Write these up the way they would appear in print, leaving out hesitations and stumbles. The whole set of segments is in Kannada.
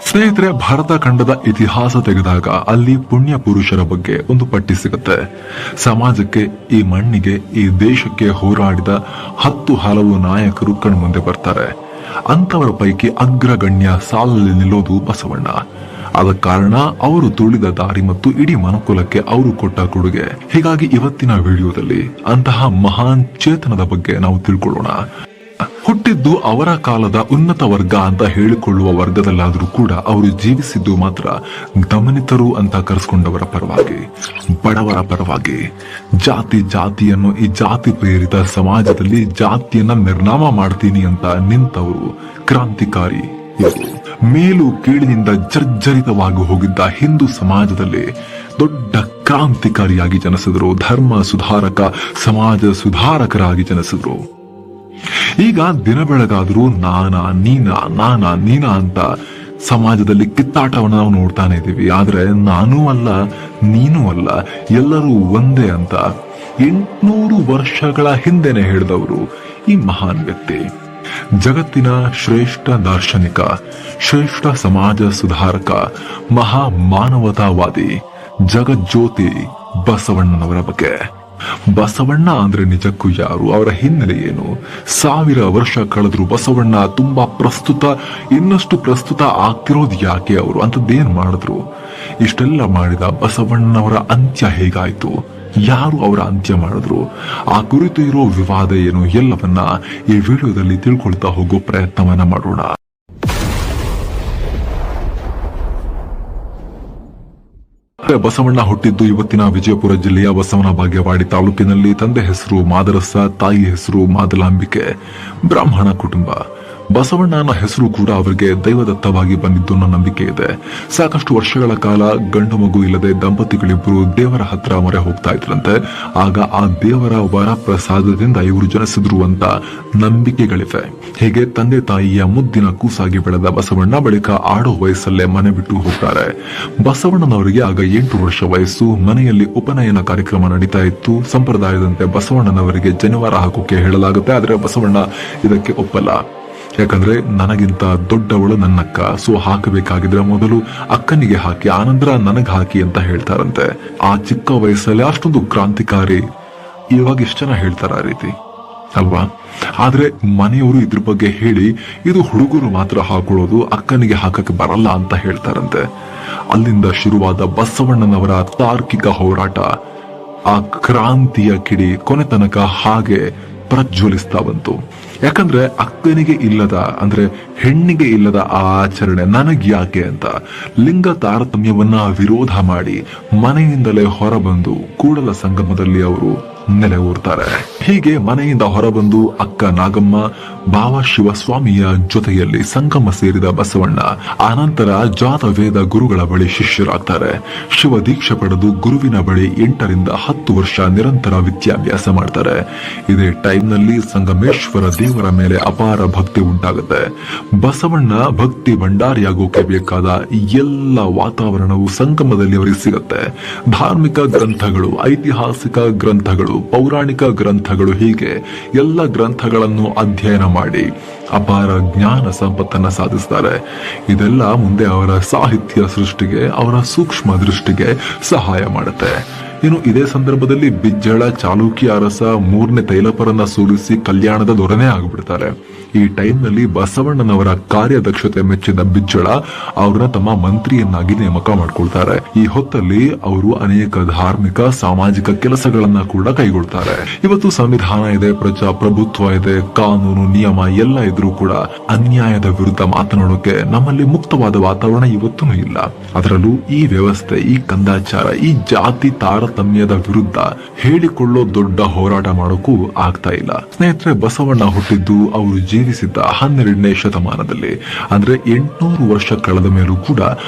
ಸ್ನೇಹಿತರೆ, ಭಾರತ ಖಂಡದ ಇತಿಹಾಸ ತೆಗೆದಾಗ ಅಲ್ಲಿ ಪುಣ್ಯ ಪುರುಷರ ಬಗ್ಗೆ ಒಂದು ಪಟ್ಟಿ ಸಿಗುತ್ತೆ. ಸಮಾಜಕ್ಕೆ, ಈ ಮಣ್ಣಿಗೆ, ಈ ದೇಶಕ್ಕೆ ಹೋರಾಡಿದ 10 ಹಲವು ನಾಯಕರು ಕಣ್ಮುಂದೆ ಬರ್ತಾರೆ. ಅಂತವರ ಪೈಕಿ ಅಗ್ರಗಣ್ಯ ಸಾಲಲ್ಲಿ ನಿಲ್ಲೋದು ಬಸವಣ್ಣ. ಆದ ಕಾರಣ ಅವರು ತುಳಿದ ದಾರಿ ಮತ್ತು ಇಡೀ ಮನುಕುಲಕ್ಕೆ ಅವರು ಕೊಟ್ಟ ಕೊಡುಗೆ. ಹೀಗಾಗಿ ಇವತ್ತಿನ ವಿಡಿಯೋದಲ್ಲಿ ಅಂತಹ ಮಹಾನ್ ಚೇತನದ ಬಗ್ಗೆ ನಾವು ತಿಳ್ಕೊಳ್ಳೋಣ. ಹುಟ್ಟಿದ್ದು ಅವರ ಕಾಲದ ಉನ್ನತ ವರ್ಗ ಅಂತ ಹೇಳಿಕೊಳ್ಳುವ ವರ್ಗದಲ್ಲಾದರೂ ಕೂಡ ಅವರು ಜೀವಿಸಿದ್ದು ಮಾತ್ರ ದಮನಿತರು ಅಂತ ಕರೆಸ್ಕೊಂಡವರ ಪರವಾಗಿ, ಬಡವರ ಪರವಾಗಿ. ಜಾತಿಯನ್ನು ಈ ಜಾತಿ ಪ್ರೇರಿತ ಸಮಾಜದಲ್ಲಿ ಜಾತಿಯನ್ನ ನಿರ್ನಾಮ ಮಾಡ್ತೀನಿ ಅಂತ ನಿಂತವರು ಕ್ರಾಂತಿಕಾರಿ ಇವರು. ಮೇಲು ಕೀಳಿನಿಂದ ಜರ್ಜರಿತವಾಗಿ ಹೋಗಿದ್ದ ಹಿಂದೂ ಸಮಾಜದಲ್ಲಿ ದೊಡ್ಡ ಕ್ರಾಂತಿಕಾರಿಯಾಗಿ ಜನಿಸಿದ್ರು. ಧರ್ಮ ಸುಧಾರಕ, ಸಮಾಜ ಸುಧಾರಕರಾಗಿ ಜನಿಸಿದ್ರು. ಈಗ ದಿನ ಬೆಳಗಾದ್ರೂ ನಾನಾ ನೀನಾ ಅಂತ ಸಮಾಜದಲ್ಲಿ ಕಿತ್ತಾಟವನ್ನು ನಾವು ನೋಡ್ತಾನೆ ಇದ್ದೀವಿ. ಆದ್ರೆ ನಾನೂ ಅಲ್ಲ, ನೀನೂ ಅಲ್ಲ, ಎಲ್ಲರೂ ಒಂದೇ ಅಂತ 800 ವರ್ಷಗಳ ಹಿಂದೆನೆ ಹೇಳಿದವರು ಈ ಮಹಾನ್ ವ್ಯಕ್ತಿ. ಜಗತ್ತಿನ ಶ್ರೇಷ್ಠ ದಾರ್ಶನಿಕ, ಶ್ರೇಷ್ಠ ಸಮಾಜ ಸುಧಾರಕ, ಮಹಾ ಮಾನವತಾವಾದಿ, ಜಗಜ್ಯೋತಿ ಬಸವಣ್ಣನವರ ಬಗ್ಗೆ. ಬಸವಣ್ಣ ಅಂದ್ರೆ ನಿಜಕ್ಕೂ ಯಾರು, ಅವರ ಹಿನ್ನೆಲೆ ಏನು? 1000 ವರ್ಷ ಕಳೆದ್ರು ಬಸವಣ್ಣ ತುಂಬಾ ಪ್ರಸ್ತುತ, ಇನ್ನಷ್ಟು ಪ್ರಸ್ತುತ ಆಗ್ತಿರೋದು ಯಾಕೆ? ಅವರು ಅಂತದ್ದೇನ್ ಮಾಡಿದ್ರು? ಇಷ್ಟೆಲ್ಲ ಮಾಡಿದ ಬಸವಣ್ಣನವರ ಅಂತ್ಯ ಹೇಗಾಯ್ತು? ಯಾರು ಅವರ ಅಂತ್ಯ ಮಾಡಿದ್ರು? ಆ ಕುರಿತು ಇರೋ ವಿವಾದ ಏನು? ಎಲ್ಲವನ್ನ ಈ ವಿಡಿಯೋದಲ್ಲಿ ತಿಳ್ಕೊಳ್ತಾ ಹೋಗೋ ಪ್ರಯತ್ನವನ್ನ ಮಾಡೋಣ. ಬಸವಣ್ಣ ಹುಟ್ಟಿದ್ದು ಇವತ್ತಿನ ವಿಜಯಪುರ ಜಿಲ್ಲೆಯ ಬಸವನ ಬಾಗೇವಾಡಿ ತಾಲೂಕಿನಲ್ಲಿ. ತಂದೆ ಹೆಸರು ಮಾದರಸ, ತಾಯಿ ಹೆಸರು ಮಾದಲಾಂಬಿಕೆ. ಬ್ರಾಹ್ಮಣ ಕುಟುಂಬ. ಬಸವಣ್ಣನ ಹೆಸರು ಕೂಡ ಅವರಿಗೆ ದೈವದತ್ತವಾಗಿ ಬಂದಿದ್ದು ಅನ್ನೋ ನಂಬಿಕೆ ಇದೆ. ಸಾಕಷ್ಟು ವರ್ಷಗಳ ಕಾಲ ಗಂಡು ಮಗು ಇಲ್ಲದೆ ದಂಪತಿಗಳಿಬ್ಬರು ದೇವರ ಹತ್ರ ಮೊರೆ ಹೋಗ್ತಾ ಇದ್ರಂತೆ. ಆಗ ಆ ದೇವರ ವರ ಪ್ರಸಾದದಿಂದ ಇವರು ಜನಿಸಿದ್ರು ಅಂತ ನಂಬಿಕೆಗಳಿವೆ. ಹೀಗೆ ತಂದೆ ತಾಯಿಯ ಮುದ್ದಿನ ಕೂಸಾಗಿ ಬೆಳೆದ ಬಸವಣ್ಣ ಬಳಿಕ ಆಡೋ ವಯಸ್ಸಲ್ಲೇ ಮನೆ ಬಿಟ್ಟು ಹೋಗ್ತಾರೆ. ಬಸವಣ್ಣನವರಿಗೆ ಆಗ 8 ವರ್ಷ ವಯಸ್ಸು. ಮನೆಯಲ್ಲಿ ಉಪನಯನ ಕಾರ್ಯಕ್ರಮ ನಡೀತಾ ಇತ್ತು. ಸಂಪ್ರದಾಯದಂತೆ ಬಸವಣ್ಣನವರಿಗೆ ಜನಿವಾರ ಹಾಕೋಕೆ ಹೇಳಲಾಗುತ್ತೆ. ಆದ್ರೆ ಬಸವಣ್ಣ ಇದಕ್ಕೆ ಒಪ್ಪಲ್ಲ. ಯಾಕಂದ್ರೆ ನನಗಿಂತ ದೊಡ್ಡವಳು ನನ್ನಕ್ಕ, ಸೊ ಹಾಕಬೇಕಾಗಿದ್ರೆ ಮೊದಲು ಅಕ್ಕನಿಗೆ ಹಾಕಿ, ಆನಂತರ ನನಗ್ ಹಾಕಿ ಅಂತ ಹೇಳ್ತಾರಂತೆ. ಆ ಚಿಕ್ಕ ವಯಸ್ಸಲ್ಲಿ ಅಷ್ಟೊಂದು ಕ್ರಾಂತಿಕಾರಿ. ಇವಾಗ ಎಷ್ಟು ಜನ ಹೇಳ್ತಾರ ಆ ರೀತಿ ಅಲ್ವಾ? ಆದ್ರೆ ಮನೆಯವರು ಇದ್ರ ಬಗ್ಗೆ ಹೇಳಿ, ಇದು ಹುಡುಗರು ಮಾತ್ರ ಹಾಕೊಳ್ಳೋದು, ಅಕ್ಕನಿಗೆ ಹಾಕಕ್ಕೆ ಬರಲ್ಲ ಅಂತ ಹೇಳ್ತಾರಂತೆ. ಅಲ್ಲಿಂದ ಶುರುವಾದ ಬಸವಣ್ಣನವರ ತಾರ್ಕಿಕ ಹೋರಾಟ, ಆ ಕ್ರಾಂತಿಯ ಕಿಡಿ ಕೊನೆ ತನಕ ಹಾಗೆ ಪ್ರಜ್ವಲಿಸ್ತಾ ಬಂತು. ಯಾಕಂದ್ರೆ ಅಕ್ಕನಿಗೆ ಇಲ್ಲದ, ಅಂದ್ರೆ ಹೆಣ್ಣಿಗೆ ಇಲ್ಲದ ಆ ಆಚರಣೆ ನನಗ್ಯಾಕೆ ಅಂತ ಲಿಂಗ ತಾರತಮ್ಯವನ್ನ ವಿರೋಧ ಮಾಡಿ ಮನೆಯಿಂದಲೇ ಹೊರಬಂದು ಕೂಡಲ ಸಂಗಮದಲ್ಲಿ ಅವರು ನೆಲೆ ಊರ್ತಾರೆ. ಹೀಗೆ ಮನೆಯಿಂದ ಹೊರಬಂದು ಅಕ್ಕ ನಾಗಮ್ಮ, ಭಾವ ಶಿವಸ್ವಾಮಿಯ ಜೊತೆಯಲ್ಲಿ ಸಂಗಮ ಸೇರಿದ ಬಸವಣ್ಣ ಆನಂತರ ಜಾತವೇದ ಗುರುಗಳ ಬಳಿ ಶಿಷ್ಯರಾಗ್ತಾರೆ. ಶಿವ ದೀಕ್ಷೆ ಪಡೆದು ಗುರುವಿನ ಬಳಿ 8 ರಿಂದ 10 ವರ್ಷ ನಿರಂತರ ವಿದ್ಯಾಭ್ಯಾಸ ಮಾಡ್ತಾರೆ. ಇದೇ ಟೈಮ್ನಲ್ಲಿ ಸಂಗಮೇಶ್ವರ ದೇವರ ಮೇಲೆ ಅಪಾರ ಭಕ್ತಿ ಉಂಟಾಗುತ್ತೆ. ಬಸವಣ್ಣ ಭಕ್ತಿ ಭಂಡಾರಿಯಾಗೋಕೆ ಬೇಕಾದ ಎಲ್ಲ ವಾತಾವರಣವು ಸಂಗಮದಲ್ಲಿ ಅವರಿಗೆ ಸಿಗುತ್ತೆ. ಧಾರ್ಮಿಕ ಗ್ರಂಥಗಳು, ಐತಿಹಾಸಿಕ ಗ್ರಂಥಗಳು, ಪೌರಾಣಿಕ ಗ್ರಂಥಗಳು, ಹೀಗೆ ಎಲ್ಲ ಗ್ರಂಥಗಳನ್ನು ಅಧ್ಯಯನ ಮಾಡಿ ಅಪಾರ ಜ್ಞಾನ ಸಂಪತ್ತನ್ನ ಸಾಧಿಸ್ತಾರೆ. ಇದೆಲ್ಲ ಮುಂದೆ ಅವರ ಸಾಹಿತ್ಯ ಸೃಷ್ಟಿಗೆ, ಅವರ ಸೂಕ್ಷ್ಮ ದೃಷ್ಟಿಗೆ ಸಹಾಯ ಮಾಡುತ್ತೆ. ಇನ್ನು ಇದೇ ಸಂದರ್ಭದಲ್ಲಿ ಬಿಜ್ಜಳ ಚಾಲುಕ್ಯ ಅರಸ 3ನೇ ತೈಲಪರನ್ನ ಸೋಲಿಸಿ ಕಲ್ಯಾಣದ ದೊರೆನೇ ಆಗಿಬಿಡ್ತಾರೆ. ಈ ಟೈಮ್ನಲ್ಲಿ ಬಸವಣ್ಣನವರ ಕಾರ್ಯದಕ್ಷತೆ ಮೆಚ್ಚಿದ ಬಿಜ್ಜಳ ಅವ್ರನ್ನ ತಮ್ಮ ಮಂತ್ರಿಯನ್ನಾಗಿ ನೇಮಕ ಮಾಡ್ಕೊಳ್ತಾರೆ. ಈ ಹೊತ್ತಲ್ಲಿ ಅವರು ಅನೇಕ ಧಾರ್ಮಿಕ, ಸಾಮಾಜಿಕ ಕೆಲಸಗಳನ್ನ ಕೂಡ ಕೈಗೊಳ್ತಾರೆ. ಇವತ್ತು ಸಂವಿಧಾನ ಇದೆ, ಪ್ರಜಾಪ್ರಭುತ್ವ ಇದೆ, ಕಾನೂನು ನಿಯಮ ಎಲ್ಲ ಇದ್ರೂ ಕೂಡ ಅನ್ಯಾಯದ ವಿರುದ್ಧ ಮಾತನಾಡೋಕೆ ನಮ್ಮಲ್ಲಿ ಮುಕ್ತವಾದ ವಾತಾವರಣ ಇವತ್ತೂ ಇಲ್ಲ. ಅದರಲ್ಲೂ ಈ ವ್ಯವಸ್ಥೆ, ಈ ಕಂದಾಚಾರ, ಈ ಜಾತಿ ತಾರತಮ್ಯದ ವಿರುದ್ಧ ಹೇಳಿಕೊಳ್ಳೋ ದೊಡ್ಡ ಹೋರಾಟ ಮಾಡೋಕ್ಕೂ ಆಗ್ತಾ ಇಲ್ಲ. ಸ್ನೇಹಿತರೆ, ಬಸವಣ್ಣ ಹುಟ್ಟಿದ್ದು, ಅವರು ಜೀವಿಸಿದ್ದ 12ನೇ ಶತಮಾನದಲ್ಲಿ. ಅಂದ್ರೆ 800 ವರ್ಷ ಕಳೆದ ಮೇಲೂ ಕೂಡ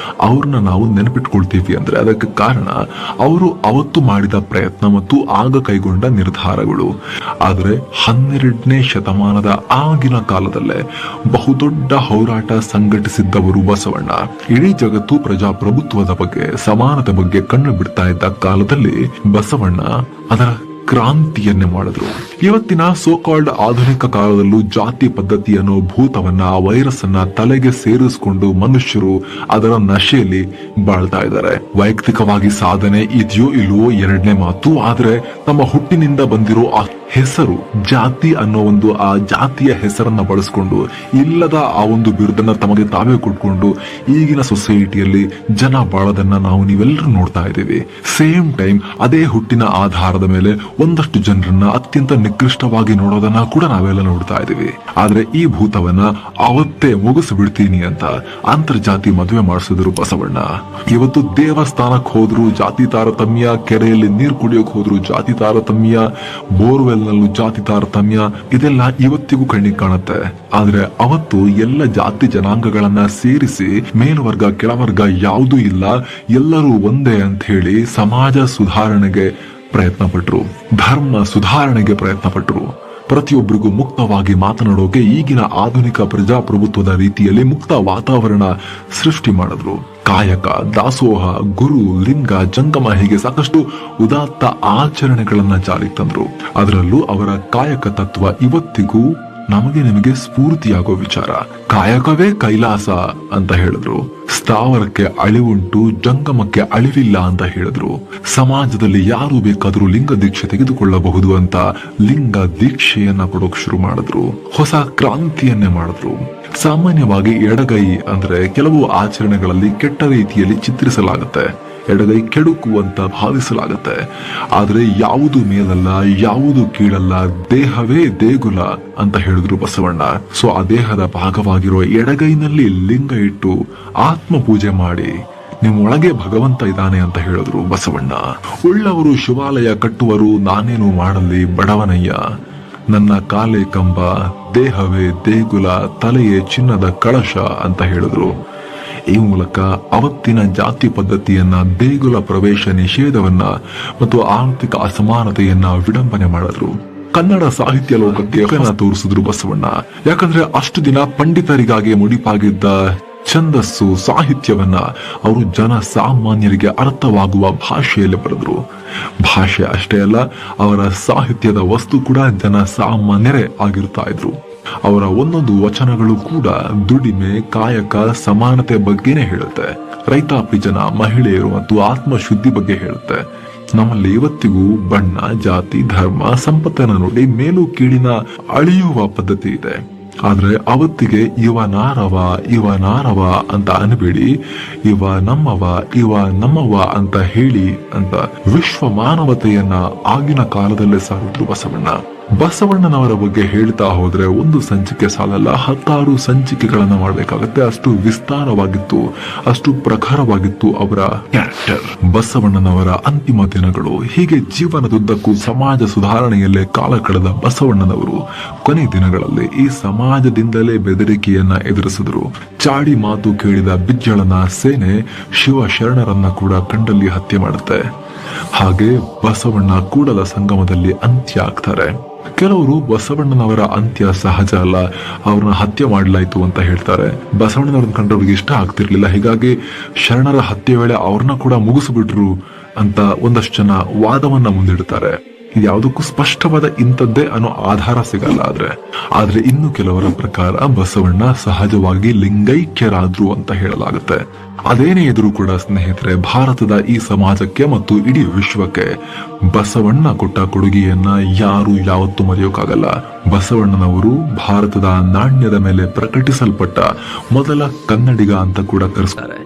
ಅವ್ರನ್ನ ನಾವು ನೆನಪಿಟ್ಕೊಳ್ತೀವಿ ಅಂದ್ರೆ ಅದಕ್ಕೆ ಕಾರಣ ಅವರು ಅವತ್ತು ಮಾಡಿದ ಪ್ರಯತ್ನ ಮತ್ತು ಆಗ ಕೈಗೊಂಡ ನಿರ್ಧಾರಗಳು. ಆದ್ರೆ 12ನೇ ಶತಮಾನದ ಆಗಿನ ಕಾಲದಲ್ಲೇ ಬಹುದೊಡ್ಡ ಹೋರಾಟ ಸಂಘಟಿಸಿದ್ದವರು ಬಸವಣ್ಣ. ಇಡೀ ಜಗತ್ತು ಪ್ರಜಾಪ್ರಭುತ್ವದ ಬಗ್ಗೆ, ಸಮಾನತೆ ಬಗ್ಗೆ ಕಣ್ಣು ಬಿಡ್ತಾ ಇದ್ದ ಕಾಲದಲ್ಲಿ ಬಸವಣ್ಣ ಅದರ ಕ್ರಾಂತಿಯನ್ನೇ ಮಾಡಿದ್ರು. ಇವತ್ತಿನ ಸೋಕಾಲ್ಡ್ ಆಧುನಿಕ ಕಾಲದಲ್ಲೂ ಜಾತಿ ಪದ್ಧತಿ ಅನ್ನೋ ಭೂತವನ್ನ, ವೈರಸ್ ಅನ್ನ ತಲೆಗೆ ಸೇರಿಸಿಕೊಂಡು ಮನುಷ್ಯರು ಅದರ ನಶೆಯಲ್ಲಿ ಬಾಳ್ತಾ ಇದ್ದಾರೆ. ವೈಯಕ್ತಿಕವಾಗಿ ಸಾಧನೆ ಇದೆಯೋ ಇಲ್ವೋ ಎರಡನೇ ಮಾತು, ಆದ್ರೆ ತಮ್ಮ ಹುಟ್ಟಿನಿಂದ ಬಂದಿರೋ ಆ ಹೆಸರು, ಜಾತಿ ಅನ್ನೋ ಒಂದು ಆ ಜಾತಿಯ ಹೆಸರನ್ನ ಬಳಸ್ಕೊಂಡು ಇಲ್ಲದ ಆ ಒಂದು ಬಿರುದನ್ನ ತಮಗೆ ತಾವೇ ಕೊಟ್ಕೊಂಡು ಈಗಿನ ಸೊಸೈಟಿಯಲ್ಲಿ ಜನ ಬಾಳೋದನ್ನ ನಾವು ನೀವೆಲ್ಲರೂ ನೋಡ್ತಾ ಇದ್ದೀವಿ. ಸೇಮ್ ಟೈಮ್ ಅದೇ ಹುಟ್ಟಿನ ಆಧಾರದ ಮೇಲೆ ಒಂದಷ್ಟು ಜನರನ್ನ ಅತ್ಯಂತ ನಿಕೃಷ್ಟವಾಗಿ ನೋಡೋದನ್ನ ಕೂಡ ನಾವೆಲ್ಲ ನೋಡ್ತಾ ಇದ್ದೀವಿ. ಆದ್ರೆ ಈ ಭೂತವನ್ನ ಅವತ್ತೇ ಮುಗಿಸ್ಬಿಡ್ತೀನಿ ಅಂತ ಅಂತರ್ಜಾತಿ ಮದುವೆ ಮಾಡಿಸಿದ್ರು ಬಸವಣ್ಣ. ಇವತ್ತು ದೇವಸ್ಥಾನಕ್ಕೆ ಹೋದ್ರು ಜಾತಿ ತಾರತಮ್ಯ, ಕೆರೆಯಲ್ಲಿ ನೀರು ಕುಡಿಯೋಕ್ ಹೋದ್ರು ಜಾತಿ ತಾರತಮ್ಯ, ಬೋರ್ವೆಲ್ ನಲ್ಲೂ ಜಾತಿ ತಾರತಮ್ಯ, ಇದೆಲ್ಲ ಇವತ್ತಿಗೂ ಕಣ್ಣಿಗೆ ಕಾಣುತ್ತೆ. ಆದ್ರೆ ಅವತ್ತು ಎಲ್ಲ ಜಾತಿ ಜನಾಂಗಗಳನ್ನ ಸೇರಿಸಿ ಮೇಲ್ವರ್ಗ ಕೆಳವರ್ಗ ಯಾವುದೂ ಇಲ್ಲ, ಎಲ್ಲರೂ ಒಂದೇ ಅಂತ ಹೇಳಿ ಸಮಾಜ ಸುಧಾರಣೆಗೆ ಪ್ರಯತ್ನ ಪಟ್ರು, ಧರ್ಮ ಸುಧಾರಣೆಗೆ ಪ್ರಯತ್ನ ಪಟ್ರು. ಪ್ರತಿಯೊಬ್ಬರಿಗೂ ಮುಕ್ತವಾಗಿ ಮಾತನಾಡೋಕೆ ಈಗಿನ ಆಧುನಿಕ ಪ್ರಜಾಪ್ರಭುತ್ವದ ರೀತಿಯಲ್ಲಿ ಮುಕ್ತ ವಾತಾವರಣ ಸೃಷ್ಟಿ ಮಾಡಿದ್ರು. ಕಾಯಕ, ದಾಸೋಹ, ಗುರು, ಲಿಂಗ, ಜಂಗಮ ಹೀಗೆ ಸಾಕಷ್ಟು ಉದಾತ್ತ ಆಚರಣೆಗಳನ್ನ ಜಾರಿಗೆ ತಂದ್ರು. ಅದರಲ್ಲೂ ಅವರ ಕಾಯಕ ತತ್ವ ಇವತ್ತಿಗೂ ನಮಗೆ ನಿಮಗೆ ಸ್ಫೂರ್ತಿಯಾಗೋ ವಿಚಾರ. ಕಾಯಕವೇ ಕೈಲಾಸ ಅಂತ ಹೇಳಿದ್ರು. ಸ್ಥಾವರಕ್ಕೆ ಅಳಿವುಂಟು, ಜಂಗಮಕ್ಕೆ ಅಳಿವಿಲ್ಲ ಅಂತ ಹೇಳಿದ್ರು. ಸಮಾಜದಲ್ಲಿ ಯಾರು ಬೇಕಾದ್ರೂ ಲಿಂಗ ದೀಕ್ಷೆ ತೆಗೆದುಕೊಳ್ಳಬಹುದು ಅಂತ ಲಿಂಗ ದೀಕ್ಷೆಯನ್ನ ಕೊಡೋಕ್ ಶುರು ಮಾಡಿದ್ರು. ಹೊಸ ಕ್ರಾಂತಿಯನ್ನೇ ಮಾಡಿದ್ರು. ಸಾಮಾನ್ಯವಾಗಿ ಎಡಗೈ ಅಂದ್ರೆ ಕೆಲವು ಆಚರಣೆಗಳಲ್ಲಿ ಕೆಟ್ಟ ರೀತಿಯಲ್ಲಿ ಚಿತ್ರಿಸಲಾಗುತ್ತೆ, ಎಡಗೈ ಕೆಡುಕು ಅಂತ ಭಾವಿಸಲಾಗುತ್ತೆ. ಆದ್ರೆ ಯಾವುದು ಮೇಲಲ್ಲ, ಯಾವುದು ಕೀಳಲ್ಲ, ದೇಹವೇ ದೇಗುಲ ಅಂತ ಹೇಳಿದ್ರು ಬಸವಣ್ಣ. ಸೊ ಆ ದೇಹದ ಭಾಗವಾಗಿರೋ ಎಡಗೈನಲ್ಲಿ ಲಿಂಗ ಇಟ್ಟು ಆತ್ಮ ಪೂಜೆ ಮಾಡಿ ನಿಮ್ಮೊಳಗೆ ಭಗವಂತ ಇದ್ದಾನೆ ಅಂತ ಹೇಳಿದ್ರು ಬಸವಣ್ಣ. ಉಳ್ಳವರು ಶಿವಾಲಯ ಕಟ್ಟುವರು, ನಾನೇನು ಮಾಡಲಿ ಬಡವನಯ್ಯ, ನನ್ನ ಕಾಲೇ ಕಂಬ, ದೇಹವೇ ದೇಗುಲ, ತಲೆಯೇ ಚಿನ್ನದ ಕಳಶ ಅಂತ ಹೇಳಿದ್ರು. ಈ ಮೂಲಕ ಅವತ್ತಿನ ಜಾತಿ ಪದ್ಧತಿಯನ್ನ, ದೇಗುಲ ಪ್ರವೇಶ ನಿಷೇಧವನ್ನ ಮತ್ತು ಆರ್ಥಿಕ ಅಸಮಾನತೆಯನ್ನ ವಿಡಂಬನೆ ಮಾಡಿದ್ರು. ಕನ್ನಡ ಸಾಹಿತ್ಯ ಲೋಕಕ್ಕೆ ತೋರಿಸಿದ್ರು ಬಸವಣ್ಣ. ಯಾಕಂದ್ರೆ ಅಷ್ಟು ದಿನ ಪಂಡಿತರಿಗಾಗಿ ಮುಡಿಪಾಗಿದ್ದ ಛಂದಸ್ಸು, ಸಾಹಿತ್ಯವನ್ನ ಅವರು ಜನ ಸಾಮಾನ್ಯರಿಗೆ ಅರ್ಥವಾಗುವ ಭಾಷೆಯಲ್ಲಿ ಬರೆದ್ರು. ಭಾಷೆ ಅಷ್ಟೇ ಅಲ್ಲ, ಅವರ ಸಾಹಿತ್ಯದ ವಸ್ತು ಕೂಡ ಜನ ಸಾಮಾನ್ಯರೇ ಆಗಿರ್ತಾ ಇದ್ರು. ಅವರ ಒಂದೊಂದು ವಚನಗಳು ಕೂಡ ದುಡಿಮೆ, ಕಾಯಕ, ಸಮಾನತೆ ಬಗ್ಗೆನೇ ಹೇಳುತ್ತೆ. ರೈತಾಪಿ ಜನ, ಮಹಿಳೆಯರು ಮತ್ತು ಆತ್ಮಶುದ್ಧಿ ಬಗ್ಗೆ ಹೇಳುತ್ತೆ. ನಮ್ಮಲ್ಲಿ ಇವತ್ತಿಗೂ ಬಣ್ಣ, ಜಾತಿ, ಧರ್ಮ, ಸಂಪತ್ತನ್ನ ನೋಡಿ ಮೇಲು ಕೀಳಿನ ಅಳಿಯುವ ಪದ್ಧತಿ ಇದೆ. ಆದ್ರೆ ಅವತ್ತಿಗೆ ಇವನಾರವ ಅಂತ ಅನ್ಬೇಡಿ, ಇವ ನಮ್ಮವ ಅಂತ ಹೇಳಿ ಅಂತ ವಿಶ್ವ ಮಾನವತೆಯನ್ನ ಆಗಿನ ಕಾಲದಲ್ಲೇ ಸಾರಿದ್ರು ಬಸವಣ್ಣ. ಬಸವಣ್ಣನವರ ಬಗ್ಗೆ ಹೇಳ್ತಾ ಹೋದ್ರೆ ಒಂದು ಸಂಚಿಕೆ ಸಾಲಲ್ಲ, 10 ಸಂಚಿಕೆಗಳನ್ನ ಮಾಡಬೇಕಾಗತ್ತೆ. ಅಷ್ಟು ವಿಸ್ತಾರವಾಗಿತ್ತು, ಅಷ್ಟು ಪ್ರಖರವಾಗಿತ್ತು ಅವರ ಕ್ಯಾರೆಕ್ಟರ್. ಬಸವಣ್ಣನವರ ಅಂತಿಮ ದಿನಗಳು ಹೀಗೆ ಜೀವನದುದ್ದಕ್ಕೂ ಸಮಾಜ ಸುಧಾರಣೆಯಲ್ಲೇ ಕಾಲ ಕಳೆದ ಬಸವಣ್ಣನವರು ಕೊನೆ ದಿನಗಳಲ್ಲಿ ಈ ಸಮಾಜದಿಂದಲೇ ಬೆದರಿಕೆಯನ್ನ ಎದುರಿಸಿದ್ರು. ಚಾಡಿ ಮಾತು ಕೇಳಿದ ಬಿಜ್ಜಳನ ಸೇನೆ ಶಿವಶರಣರನ್ನ ಕೂಡ ಕಂಡಲ್ಲಿ ಹತ್ಯೆ ಮಾಡುತ್ತೆ. ಹಾಗೆ ಬಸವಣ್ಣ ಕೂಡಲ ಸಂಗಮದಲ್ಲಿ ಅಂತ್ಯ ಆಗ್ತಾರೆ. ಕೆಲವರು ಬಸವಣ್ಣನವರ ಅಂತ್ಯ ಸಹಜ ಅಲ್ಲ, ಅವ್ರನ್ನ ಹತ್ಯೆ ಮಾಡಲಾಯ್ತು ಅಂತ ಹೇಳ್ತಾರೆ. ಬಸವಣ್ಣನವ್ರನ್ನ ಕಂಡ್ರವ್ರಿಗೆ ಇಷ್ಟ ಆಗ್ತಿರ್ಲಿಲ್ಲ, ಹೀಗಾಗಿ ಶರಣರ ಹತ್ಯೆ ವೇಳೆ ಅವ್ರನ್ನ ಕೂಡ ಮುಗಿಸ್ಬಿಟ್ರು ಅಂತ ಒಂದಷ್ಟು ಜನ ವಾದವನ್ನ ಮುಂದಿಡ್ತಾರೆ. ಯಾವುದಕ್ಕೂ ಸ್ಪಷ್ಟವಾದ ಇಂಥದ್ದೇ ಅನ್ನೋ ಆಧಾರ ಸಿಗಲ್ಲ. ಆದ್ರೆ ಇನ್ನು ಕೆಲವರ ಪ್ರಕಾರ ಬಸವಣ್ಣ ಸಹಜವಾಗಿ ಲಿಂಗೈಕ್ಯರಾದ್ರು ಅಂತ ಹೇಳಲಾಗುತ್ತೆ. ಅದೇನೇ ಇದ್ರೂ ಕೂಡ ಸ್ನೇಹಿತರೆ, ಭಾರತದ ಈ ಸಮಾಜಕ್ಕೆ ಮತ್ತು ಇಡೀ ವಿಶ್ವಕ್ಕೆ ಬಸವಣ್ಣ ಕೊಟ್ಟ ಕೊಡುಗೆಯನ್ನ ಯಾರು ಯಾವತ್ತೂ ಮರೆಯೋಕ್ಕಾಗಲ್ಲ. ಬಸವಣ್ಣನವರು ಭಾರತದ ನಾಣ್ಯದ ಮೇಲೆ ಪ್ರಕಟಿಸಲ್ಪಟ್ಟ ಮೊದಲ ಕನ್ನಡಿಗ ಅಂತ ಕೂಡ ಕರೆಸ್ತಾರೆ.